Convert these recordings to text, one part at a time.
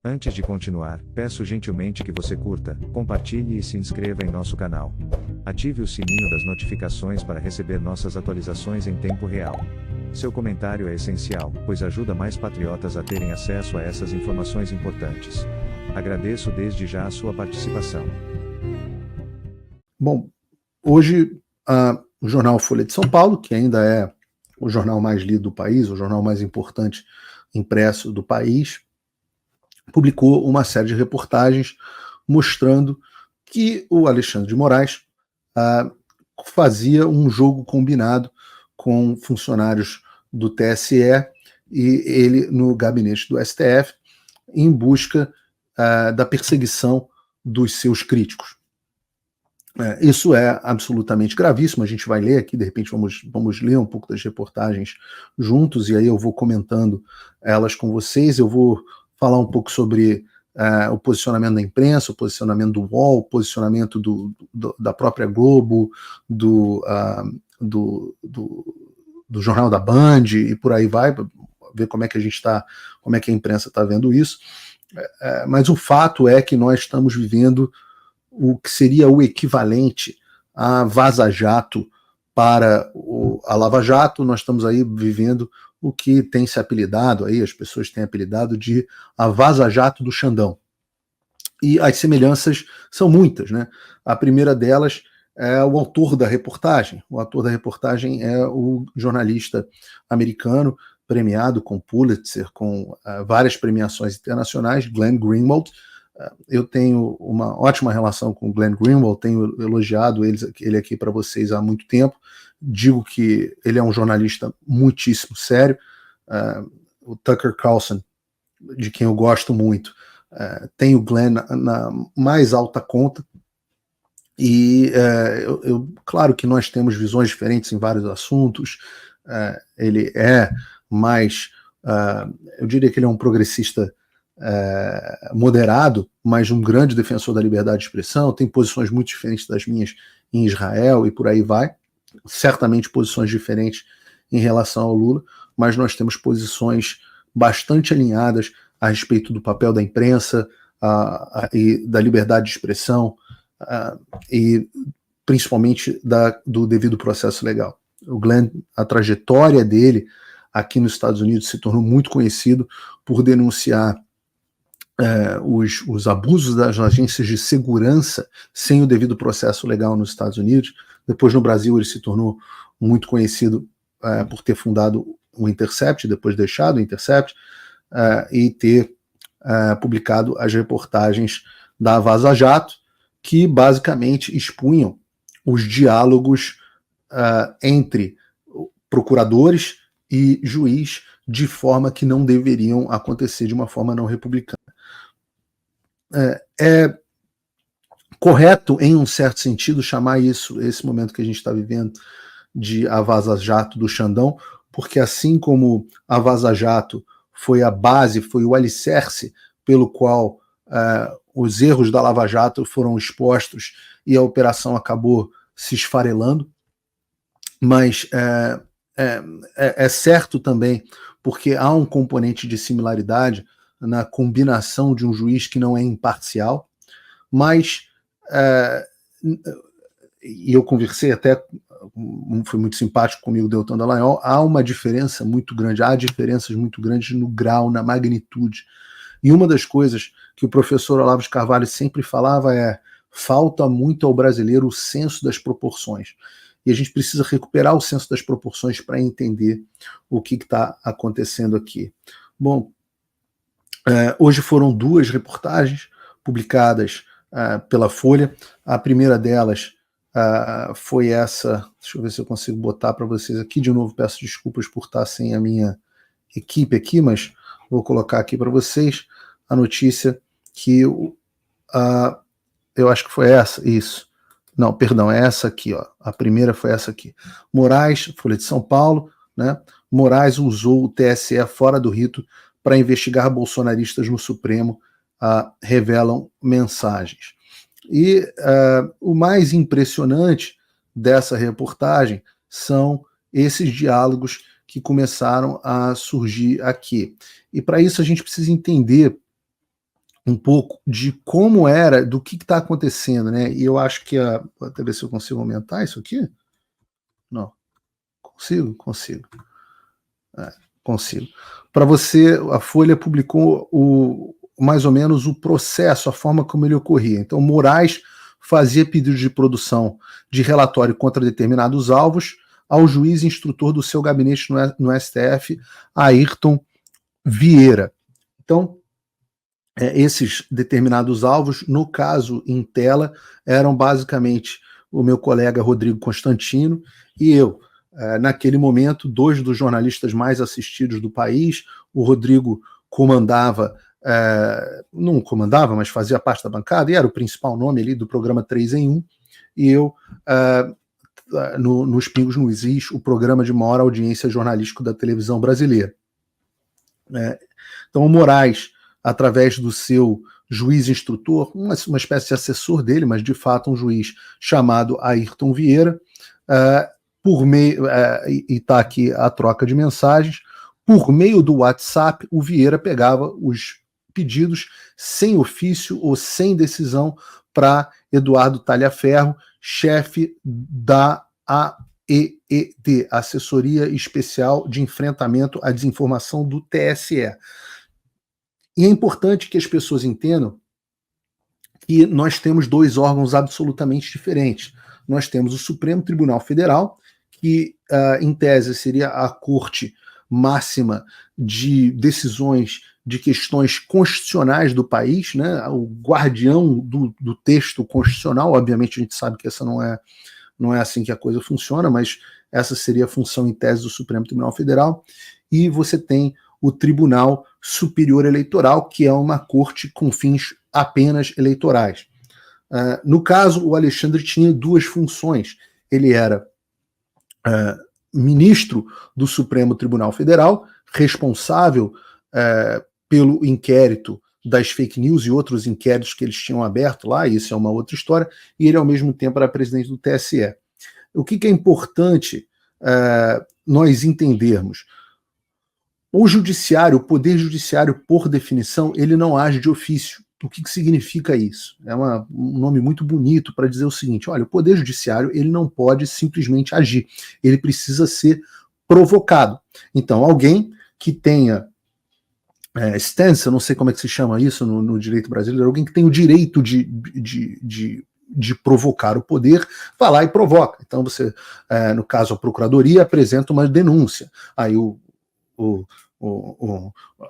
Antes de continuar, peço gentilmente que você curta, compartilhe e se inscreva em nosso canal. Ative o sininho das notificações para receber nossas atualizações em tempo real. Seu comentário é essencial, pois ajuda mais patriotas a terem acesso a essas informações importantes. Agradeço desde já a sua participação. Bom, hoje o jornal Folha de São Paulo, que ainda é o jornal mais lido do país, o jornal mais importante impresso do país, publicou uma série de reportagens mostrando que o Alexandre de Moraes fazia um jogo combinado com funcionários do TSE e ele no gabinete do STF em busca da perseguição dos seus críticos. Isso é absolutamente gravíssimo, a gente vai ler aqui, de repente vamos ler um pouco das reportagens juntos, e aí eu vou comentando elas com vocês, eu vou falar um pouco sobre o posicionamento da imprensa, o posicionamento do UOL, o posicionamento da própria Globo, do Jornal da Band, e por aí vai, ver como é que como é que a imprensa está vendo isso, mas o fato é que nós estamos vivendo o que seria o equivalente a Vaza Jato para a Lava Jato. Nós estamos aí vivendo o que tem se apelidado, aí as pessoas têm apelidado de a Vaza Jato do Xandão. E as semelhanças são muitas, né? A primeira delas é o autor da reportagem. O autor da reportagem é o jornalista americano, premiado com Pulitzer, com várias premiações internacionais, Glenn Greenwald. Eu tenho uma ótima relação com o Glenn Greenwald, tenho elogiado ele aqui para vocês há muito tempo. Digo que ele é um jornalista muitíssimo sério. O Tucker Carlson, de quem eu gosto muito, tem o Glenn na mais alta conta. E claro que nós temos visões diferentes em vários assuntos. Ele é mais, eu diria que ele é um progressista moderado, mas um grande defensor da liberdade de expressão, tem posições muito diferentes das minhas em Israel e por aí vai, certamente posições diferentes em relação ao Lula, mas nós temos posições bastante alinhadas a respeito do papel da imprensa e da liberdade de expressão e principalmente do devido processo legal. O Glenn, a trajetória dele aqui nos Estados Unidos se tornou muito conhecido por denunciar os abusos das agências de segurança sem o devido processo legal nos Estados Unidos. Depois, no Brasil, ele se tornou muito conhecido por ter fundado o Intercept, depois deixado o Intercept, e ter publicado as reportagens da Vaza Jato, que basicamente expunham os diálogos entre procuradores e juiz de forma que não deveriam acontecer de uma forma não republicana. É correto, em um certo sentido, chamar esse momento que a gente está vivendo, de a Vaza Jato do Xandão, porque assim como a Vaza Jato foi a base, foi o alicerce pelo qual os erros da Lava Jato foram expostos e a operação acabou se esfarelando, mas é certo também, porque há um componente de similaridade na combinação de um juiz que não é imparcial, mas e eu conversei até, foi muito simpático comigo, Deltan Dallagnol, há uma diferença muito grande, há diferenças muito grandes no grau, na magnitude. E uma das coisas que o professor Olavo de Carvalho sempre falava falta muito ao brasileiro o senso das proporções. E a gente precisa recuperar o senso das proporções para entender o que está acontecendo aqui. Bom, hoje foram 2 reportagens publicadas pela Folha. A primeira delas foi essa, deixa eu ver se eu consigo botar para vocês aqui, de novo peço desculpas por estar sem a minha equipe aqui, mas vou colocar aqui para vocês a notícia que eu acho que foi essa, isso. Não, perdão, é essa aqui, ó. A primeira foi essa aqui. Moraes, Folha de São Paulo, né? Moraes usou o TSE fora do rito para investigar bolsonaristas no Supremo, revelam mensagens. E o mais impressionante dessa reportagem são esses diálogos que começaram a surgir aqui. E para isso a gente precisa entender um pouco de como era, do que está acontecendo, né? E eu acho que vou até ver se eu consigo aumentar isso aqui. Não. Consigo. Consigo. Para você, a Folha publicou mais ou menos o processo, a forma como ele ocorria. Então, Moraes fazia pedido de produção de relatório contra determinados alvos ao juiz instrutor do seu gabinete no STF, Ayrton Vieira. Então, esses determinados alvos, no caso em tela, eram basicamente o meu colega Rodrigo Constantino e eu. Naquele momento, 2 dos jornalistas mais assistidos do país, o Rodrigo comandava, não comandava, mas fazia parte da bancada, e era o principal nome ali do programa 3 em 1, e eu, nos Pingos no Is, o programa de maior audiência jornalístico da televisão brasileira. Então, o Moraes, através do seu juiz instrutor, uma espécie de assessor dele, mas de fato um juiz chamado Ayrton Vieira, por meio, e está aqui a troca de mensagens, por meio do WhatsApp, o Vieira pegava os pedidos sem ofício ou sem decisão para Eduardo Talhaferro, chefe da AEED, Assessoria Especial de Enfrentamento à Desinformação do TSE. E é importante que as pessoas entendam que nós temos 2 órgãos absolutamente diferentes. Nós temos o Supremo Tribunal Federal, que, em tese, seria a corte máxima de decisões de questões constitucionais do país, né? O guardião do texto constitucional. Obviamente, a gente sabe que essa não é assim que a coisa funciona, mas essa seria a função, em tese, do Supremo Tribunal Federal. E você tem o Tribunal Superior Eleitoral, que é uma corte com fins apenas eleitorais. No caso, o Alexandre tinha 2 funções. Ele era ministro do Supremo Tribunal Federal, responsável pelo inquérito das fake news e outros inquéritos que eles tinham aberto lá, isso é uma outra história, e ele, ao mesmo tempo, era presidente do TSE. O que é importante nós entendermos? O judiciário, o poder judiciário, por definição, ele não age de ofício. O que significa isso? É um nome muito bonito para dizer o seguinte: olha, o poder judiciário ele não pode simplesmente agir, ele precisa ser provocado. Então, alguém que tenha stance, eu não sei como é que se chama isso no direito brasileiro, alguém que tem o direito de provocar o poder, vai lá e provoca. Então, você, no caso, a procuradoria apresenta uma denúncia, aí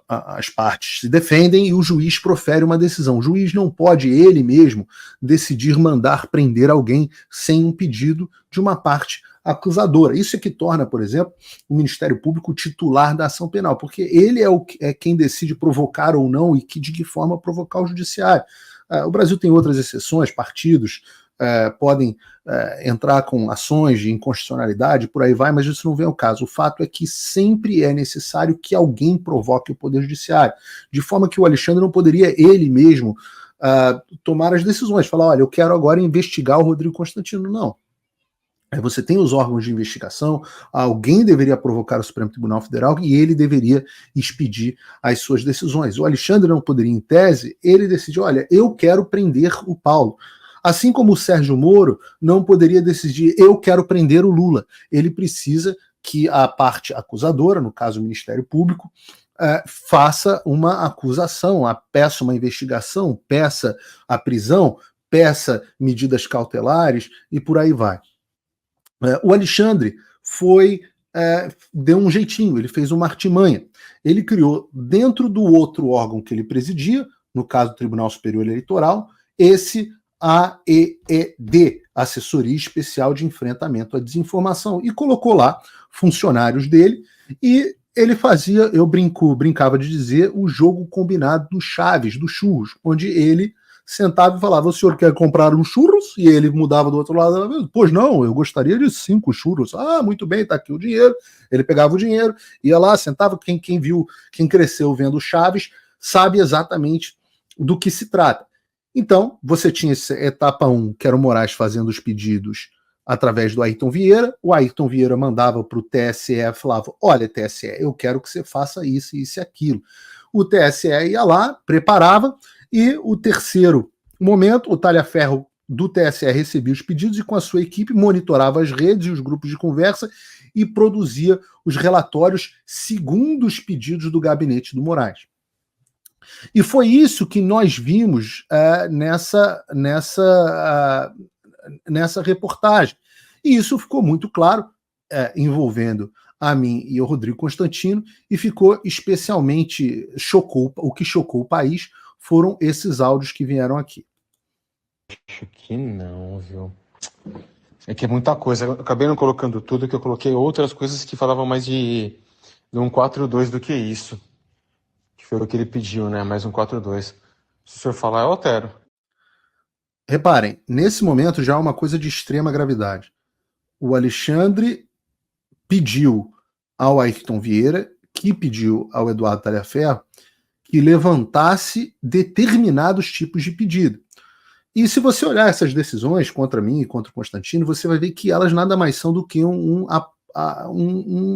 as partes se defendem e o juiz profere uma decisão. O juiz não pode, ele mesmo, decidir mandar prender alguém sem um pedido de uma parte acusadora. Isso é que torna, por exemplo, o Ministério Público titular da ação penal, porque ele é quem decide provocar ou não e de que forma provocar o judiciário. O Brasil tem outras exceções, partidos podem entrar com ações de inconstitucionalidade, por aí vai, mas isso não vem ao caso. O fato é que sempre é necessário que alguém provoque o Poder Judiciário, de forma que o Alexandre não poderia ele mesmo tomar as decisões, falar, olha, eu quero agora investigar o Rodrigo Constantino. Não. Você tem os órgãos de investigação, alguém deveria provocar o Supremo Tribunal Federal e ele deveria expedir as suas decisões. O Alexandre não poderia, em tese, ele decidir, olha, eu quero prender o Paulo. Assim como o Sérgio Moro não poderia decidir, eu quero prender o Lula. Ele precisa que a parte acusadora, no caso o Ministério Público, faça uma acusação, peça uma investigação, peça a prisão, peça medidas cautelares e por aí vai. O Alexandre deu um jeitinho, ele fez uma artimanha. Ele criou, dentro do outro órgão que ele presidia, no caso do Tribunal Superior Eleitoral, esse AEED, Assessoria Especial de Enfrentamento à Desinformação, e colocou lá funcionários dele, e ele fazia, eu brincava de dizer, o jogo combinado do Chaves, do churros, onde ele sentava e falava, o senhor quer comprar um churros? E ele mudava do outro lado da mesa, pois não, eu gostaria de 5 churros. Ah, muito bem, tá aqui o dinheiro. Ele pegava o dinheiro, ia lá, sentava, quem cresceu vendo Chaves, sabe exatamente do que se trata. Então, você tinha essa etapa 1, que era o Moraes fazendo os pedidos através do Ayrton Vieira. O Ayrton Vieira mandava para o TSE e falava, olha, TSE, eu quero que você faça isso, isso e aquilo. O TSE ia lá, preparava, E o terceiro momento, o Talhaferro do TSE recebia os pedidos e com a sua equipe monitorava as redes e os grupos de conversa e produzia os relatórios segundo os pedidos do gabinete do Moraes. E foi isso que nós vimos nessa reportagem. E isso ficou muito claro, envolvendo a mim e o Rodrigo Constantino, e ficou especialmente o que chocou o país foram esses áudios que vieram aqui. Acho que não, viu? É que é muita coisa. Eu acabei não colocando tudo, que eu coloquei outras coisas que falavam mais de 142 do que isso. Que foi o que ele pediu, né? Mais 142. Se o senhor falar, eu altero. Reparem, nesse momento já há uma coisa de extrema gravidade. O Alexandre pediu ao Ayrton Vieira, que pediu ao Eduardo Talhaferro, que levantasse determinados tipos de pedido. E se você olhar essas decisões contra mim e contra o Constantino, você vai ver que elas nada mais são do que um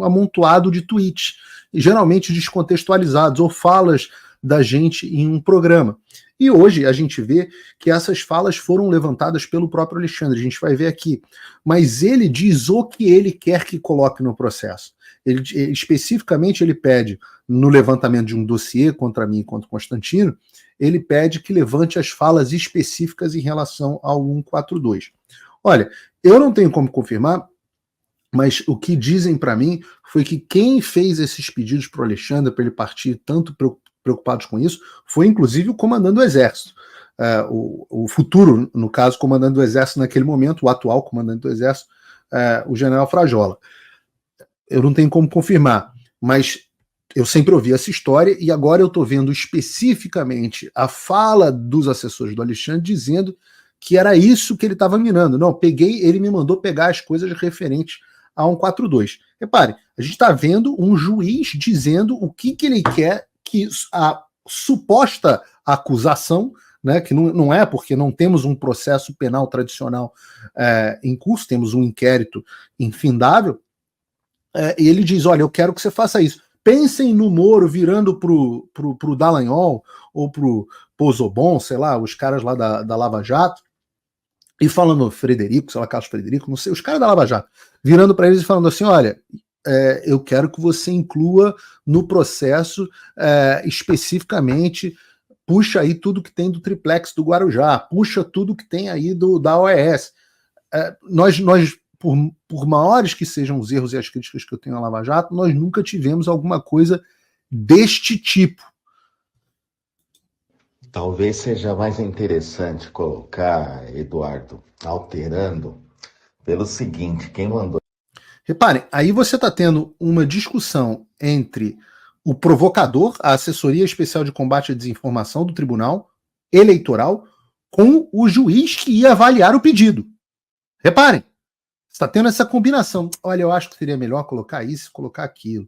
amontoado de tweets, geralmente descontextualizados, ou falas da gente em um programa. E hoje a gente vê que essas falas foram levantadas pelo próprio Alexandre, a gente vai ver aqui. Mas ele diz o que ele quer que coloque no processo. Especificamente, ele pede, no levantamento de um dossiê contra mim e contra o Constantino, ele pede que levante as falas específicas em relação ao 142. Olha, eu não tenho como confirmar, mas o que dizem para mim foi que quem fez esses pedidos para o Alexandre, para ele partir tanto preocupados com isso, foi inclusive o comandante do Exército. O futuro, no caso, comandante do Exército naquele momento, o atual comandante do Exército, o general Frajola. Eu não tenho como confirmar, mas eu sempre ouvi essa história e agora eu estou vendo especificamente a fala dos assessores do Alexandre dizendo que era isso que ele estava mirando. Não, ele me mandou pegar as coisas referentes a 142. Repare, a gente está vendo um juiz dizendo o que ele quer que a suposta acusação, né, que não é porque não temos um processo penal tradicional em curso, temos um inquérito infindável, e ele diz, olha, eu quero que você faça isso. Pensem no Moro virando pro Dallagnol ou pro Pozobon, sei lá, os caras lá da Lava Jato, e falando Frederico, sei lá, Carlos Frederico, não sei, os caras da Lava Jato, virando para eles e falando assim, olha, eu quero que você inclua no processo especificamente, puxa aí tudo que tem do triplex do Guarujá, puxa tudo que tem aí da OAS. Nós por maiores que sejam os erros e as críticas que eu tenho à Lava Jato, nós nunca tivemos alguma coisa deste tipo. Talvez seja mais interessante colocar, Eduardo, alterando, pelo seguinte, quem mandou... Reparem, aí você está tendo uma discussão entre o provocador, a Assessoria Especial de Combate à Desinformação do Tribunal Eleitoral, com o juiz que ia avaliar o pedido. Reparem, está tendo essa combinação. Olha, eu acho que seria melhor colocar isso, colocar aquilo.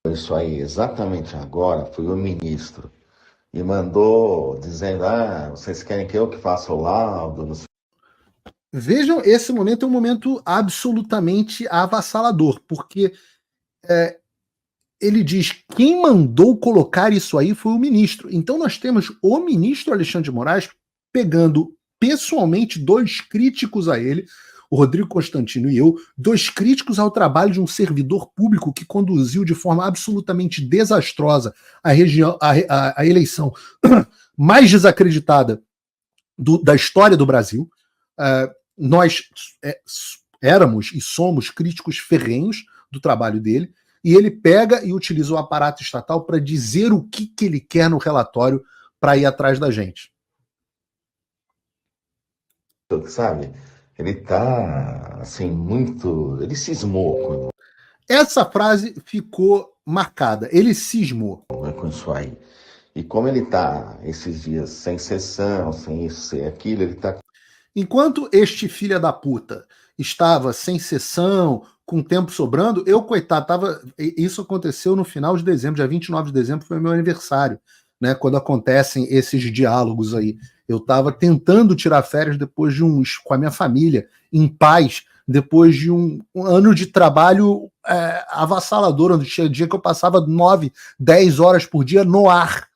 Isso aí, exatamente agora, foi o ministro. E mandou dizendo, vocês querem que eu que faça o laudo? Não sei. Vejam, esse momento é um momento absolutamente avassalador, porque ele diz quem mandou colocar isso aí foi o ministro. Então nós temos o ministro Alexandre de Moraes pegando pessoalmente dois críticos a ele, o Rodrigo Constantino e eu, dois críticos ao trabalho de um servidor público que conduziu de forma absolutamente desastrosa a eleição mais desacreditada da história do Brasil. Nós éramos e somos críticos ferrenhos do trabalho dele, e ele pega e utiliza o aparato estatal para dizer o que ele quer no relatório para ir atrás da gente. Sabe? Ele tá, assim, muito... Ele cismou Essa frase ficou marcada. Ele cismou. com isso aí. E como ele tá esses dias sem sessão, sem isso, sem aquilo, ele tá... Enquanto este filho da puta estava sem sessão, com tempo sobrando, eu, coitado, isso aconteceu no final de dezembro, dia 29 de dezembro, foi meu aniversário, né? Quando acontecem esses diálogos aí. Eu estava tentando tirar férias depois de com a minha família, em paz, depois de um ano de trabalho avassalador, onde tinha dia que eu passava 9, 10 horas por dia no ar,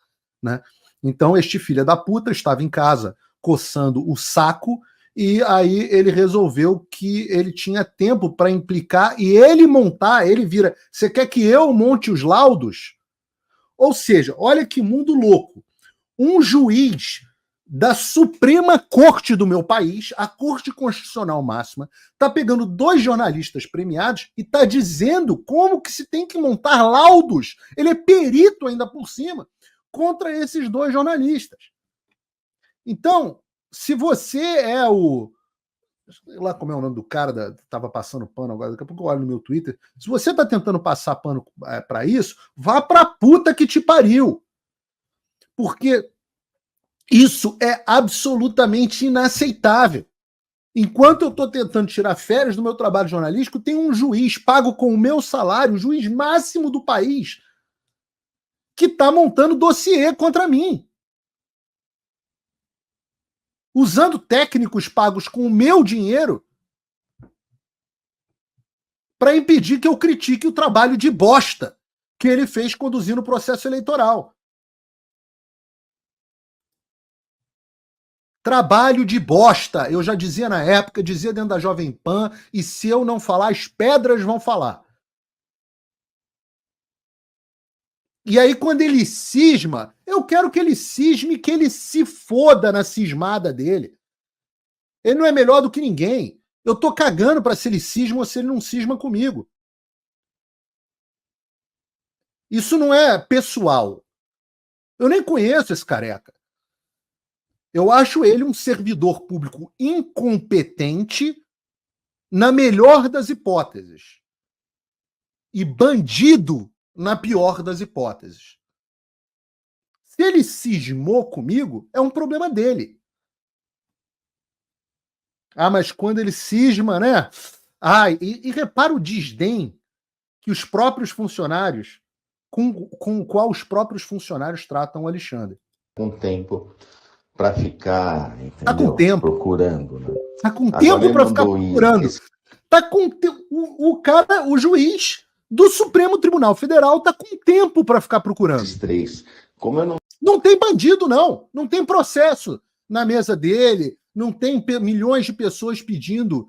né? Então este filho da puta estava em casa coçando o saco e aí ele resolveu que ele tinha tempo para implicar e ele montar, ele vira, você quer que eu monte os laudos? Ou seja, olha que mundo louco. Um juiz da Suprema Corte do meu país, a Corte Constitucional Máxima, está pegando 2 jornalistas premiados e está dizendo como que se tem que montar laudos. Ele é perito ainda por cima contra esses 2 jornalistas. Então, se você é o... sei lá como é o nome do cara, estava passando pano agora, daqui a pouco eu olho no meu Twitter. Se você está tentando passar pano para isso, vá pra puta que te pariu. Porque isso é absolutamente inaceitável. Enquanto eu estou tentando tirar férias do meu trabalho jornalístico, tem um juiz pago com o meu salário, o juiz máximo do país, que está montando dossiê contra mim. Usando técnicos pagos com o meu dinheiro para impedir que eu critique o trabalho de bosta que ele fez conduzindo o processo eleitoral. Trabalho de bosta, eu já dizia na época, dizia dentro da Jovem Pan, e se eu não falar, as pedras vão falar. E aí, quando ele cisma, eu quero que ele cisme, que ele se foda na cismada dele. Ele não é melhor do que ninguém. Eu tô cagando para se ele cisma ou se ele não cisma comigo. Isso não é pessoal. Eu nem conheço esse careca. Eu acho ele um servidor público incompetente na melhor das hipóteses. E bandido na pior das hipóteses. Se ele cismou comigo, é um problema dele. Ah, mas quando ele cisma, né? Ah, e repara o desdém que os próprios funcionários, com o qual os próprios funcionários tratam o Alexandre. Com tempo para ficar, entendeu? Tá com tempo. Procurando, né? Tá com tempo para ficar procurando. Tá com o cara, o juiz do Supremo Tribunal Federal tá com tempo para ficar procurando. Esses 3. Como eu não tem bandido, não. Não tem processo na mesa dele. Não tem milhões de pessoas pedindo,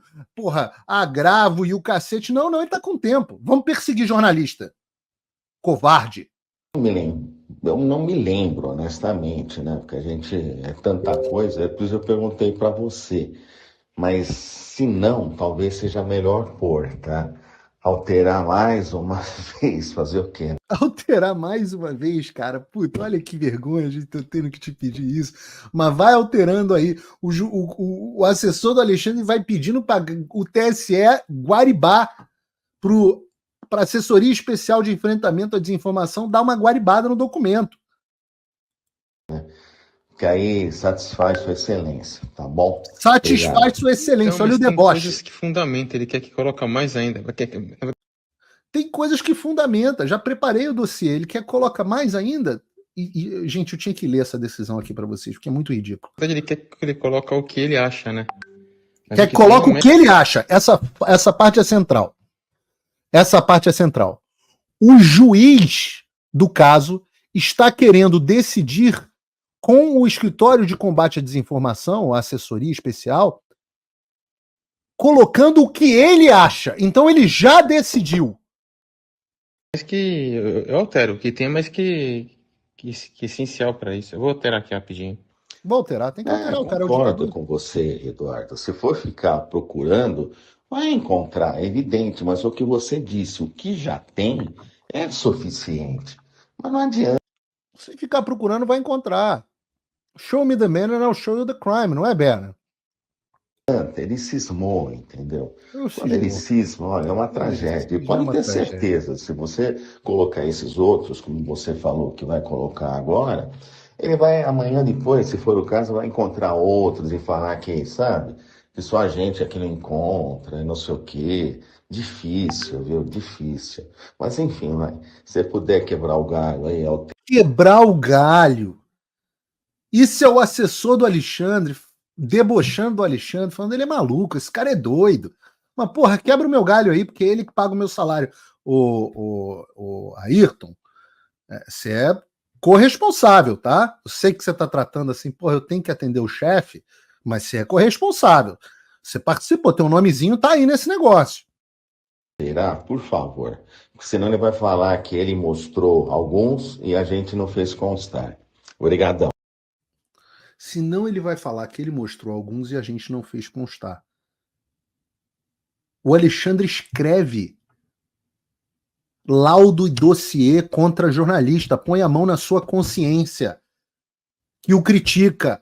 agravo e o cacete. Não, ele tá com tempo. Vamos perseguir jornalista. Covarde. Eu não me lembro, honestamente, né? Porque a gente é tanta coisa, por isso eu perguntei para você. Mas se não, talvez seja melhor pôr, tá? Alterar mais uma vez, fazer o quê? Alterar mais uma vez, cara. Puta, olha que vergonha, a gente tá tendo que te pedir isso. Mas vai alterando aí. O assessor do Alexandre vai pedindo para o TSE guaribar para a Assessoria Especial de Enfrentamento à Desinformação dar uma guaribada no documento. Que aí satisfaz sua excelência, tá bom? Satisfaz Obrigado. Sua excelência, então, olha o deboche. Tem coisas que fundamentam, ele quer que coloque mais ainda. Tem coisas que fundamenta, já preparei o dossiê, ele quer que coloca mais ainda? E, gente, eu tinha que ler essa decisão aqui para vocês, porque é muito ridículo. Ele quer que ele coloque o que ele acha, né? Quer que coloque o que ele acha, essa parte é central. Essa parte é central. O juiz do caso está querendo decidir com o Escritório de Combate à Desinformação, a assessoria especial, colocando o que ele acha. Então ele já decidiu. Mas que eu altero, o que tem, mas que essencial para isso. Eu vou alterar aqui rapidinho. Vou alterar, tem que alterar o cara. Eu concordo com você, Eduardo. Se for ficar procurando, vai encontrar, é evidente, mas o que você disse, o que já tem é suficiente. Mas não adianta. Se ficar procurando, vai encontrar. Show me the man and I'll show you the crime, não é, Berna? Ele cismou, entendeu? Quando ele cisma, olha, é uma tragédia. E pode ter certeza, se você colocar esses outros, como você falou que vai colocar agora, ele vai amanhã depois, se for o caso, vai encontrar outros e falar que, sabe, que só a gente aqui não encontra, não sei o quê. Difícil, viu? Difícil. Mas enfim, vai. Se você puder quebrar o galho aí... Quebrar o galho? Isso é o assessor do Alexandre, debochando do Alexandre, falando ele é maluco, esse cara é doido. Mas, porra, quebra o meu galho aí, porque é ele que paga o meu salário. O Ayrton, você é corresponsável, tá? Eu sei que você está tratando assim, porra, eu tenho que atender o chefe, mas você é corresponsável. Você participou, teu nomezinho tá aí nesse negócio. Será? Por favor. Senão ele vai falar que ele mostrou alguns e a gente não fez constar. Obrigadão. Senão ele vai falar que ele mostrou alguns e a gente não fez constar. O Alexandre escreve laudo e dossiê contra jornalista. Põe a mão na sua consciência. Que o critica.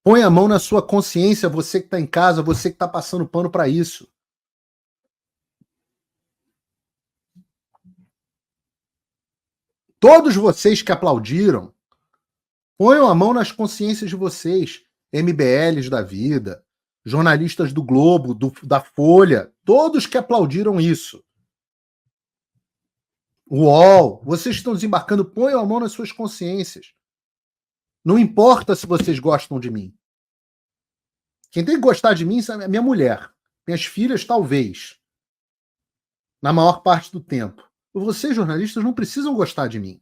Põe a mão na sua consciência, você que está em casa, você que está passando pano para isso. Todos vocês que aplaudiram, ponham a mão nas consciências de vocês. MBLs da vida, jornalistas do Globo, da Folha, todos que aplaudiram isso. O UOL, vocês estão desembarcando, ponham a mão nas suas consciências. Não importa se vocês gostam de mim. Quem tem que gostar de mim é minha mulher. Minhas filhas, talvez. Na maior parte do tempo. Vocês, jornalistas, não precisam gostar de mim.